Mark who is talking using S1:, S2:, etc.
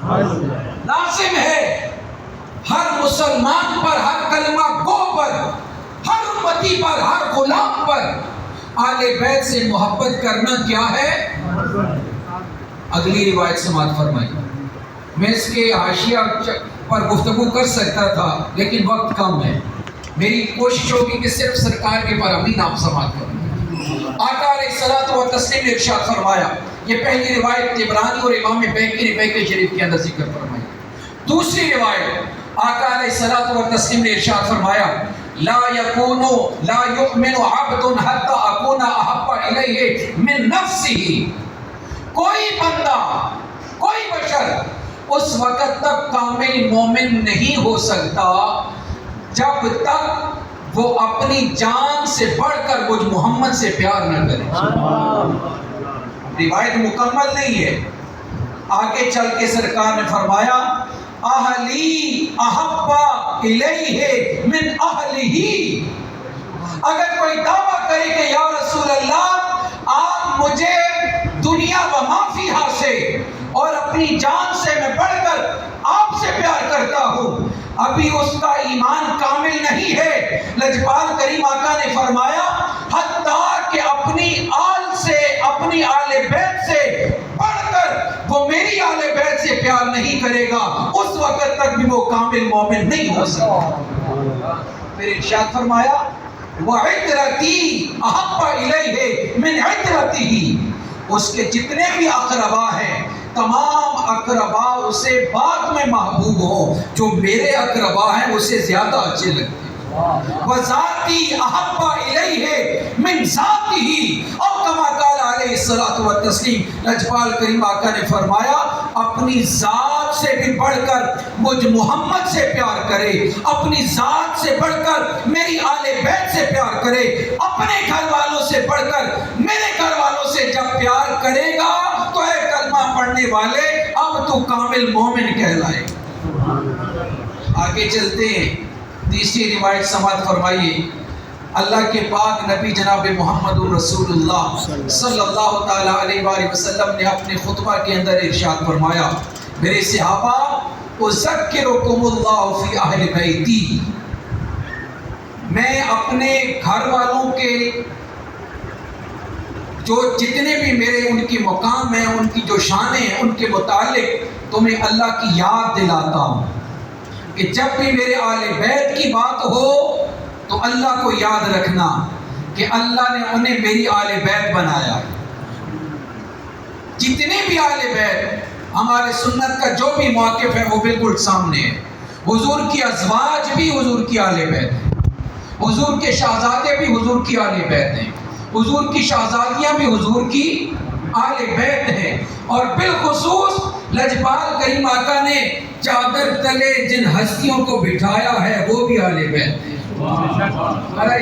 S1: لازم ہے ہر مسلمان پر، ہر کلمہ گو پر، ہر امتی پر، ہر غلام پر آل بیت سے محبت کرنا کیا ہے؟ اگلی روایت سماعت فرمائی۔ میں اس کے حاشیہ پر گفتگو کر سکتا تھا لیکن وقت کم ہے، میری کوشش ہوگی کہ صرف سرکار کے پر ابھی نام سماعت کروں۔ آقا علیہ الصلوۃ والتسلیم نے ارشاد فرمایا، یہ پہلی روایت طبرانی اور امام بہقی نے بہقی شریف کے اندر ذکر فرمائی۔ دوسری روایت آقا علیہ الصلوۃ والتسلیم نے ارشاد فرمایا، لا یؤمن عبد حتی اکون احب الیہ من نفسہ۔ کوئی بندہ، کوئی بشر اس وقت تک کامل مومن نہیں ہو سکتا جب تک وہ اپنی جان سے بڑھ کر مجھ محمد سے پیار نہ کرے۔ روایت مکمل نہیں ہے، آگے چل کے سرکار نے فرمایا، اہلی احب الیہ من اہلہ۔ اگر کوئی دعویٰ کرے کہ یا رسول اللہ آپ مجھے دنیا و ما فیہا سے اور اپنی جان سے میں بڑھ کر آپ سے پیار کرتا ہوں، ابھی اس کا ایمان کامل نہیں ہے۔ لجپال کریم آقا نے فرمایا، حتیٰ کہ اپنی آل سے، اپنی آل بیت سے بڑھ کر وہ میری آل بیت سے پیار نہیں کرے گا، اس وقت تک بھی وہ کامل مومن نہیں ہو سکتا۔ پھر ارشاد فرمایا، وَعِتْرَتِي أَحَبَّ إِلَيْهِ مِنْ عِتْرَتِهِ۔ اس کے جتنے بھی اقربا ہیں، تمام اقربا اسے بعد میں محبوب ہوں، جو میرے اقربا ہیں اسے زیادہ اچھے لگتے ہیں۔ وَذَاتِي أَحَبَّ إِلَيْهِ مِنْ ذَاتِهِ۔ اور کما قال علیہ الصلوۃ والتسلیم، لجپال کریم آقا نے فرمایا، اپنی ذات سے بھی بڑھ کر مجھ محمد سے پیار کرے، اپنی ذات سے بڑھ کر میری آل بیت سے پیار کرے، اپنے گھر والوں سے بڑھ کر میرے گھر والوں سے جب پیار کرے گا تو اے کلمہ پڑھنے والے اب تو کامل مومن کہلائے۔ آگے چلتے ہیں، تیسری روایت سماعت فرمائیے۔ اللہ کے پاک نبی جناب محمد رسول اللہ صلی اللہ تعالی علیہ وآلہ وسلم نے اپنے خطبہ کے اندر ارشاد فرمایا، میرے صحابہ، اذکرکم اللہ فی اہل بیتی۔ میں اپنے گھر والوں کے جو جتنے بھی میرے ان کی مقام ہیں، ان کی جو شانیں ہیں، ان کے متعلق تمہیں اللہ کی یاد دلاتا ہوں کہ جب بھی میرے آل بیت کی بات ہو تو اللہ کو یاد رکھنا کہ اللہ نے انہیں میری آل بیت بنایا۔ جتنے بھی آل بیت، ہمارے سنت کا جو بھی موقف ہے وہ بالکل سامنے ہے۔ حضور کی ازواج بھی حضور کی آل بیت ہیں، حضور کے شہزادے بھی حضور کی آل بیت ہیں، حضور کی شہزادیاں بھی حضور کی آل بیت ہیں، اور بالخصوص لجپال کریم آقا نے چادر تلے جن ہستیوں کو بٹھایا ہے وہ بھی آل بیت ہیں۔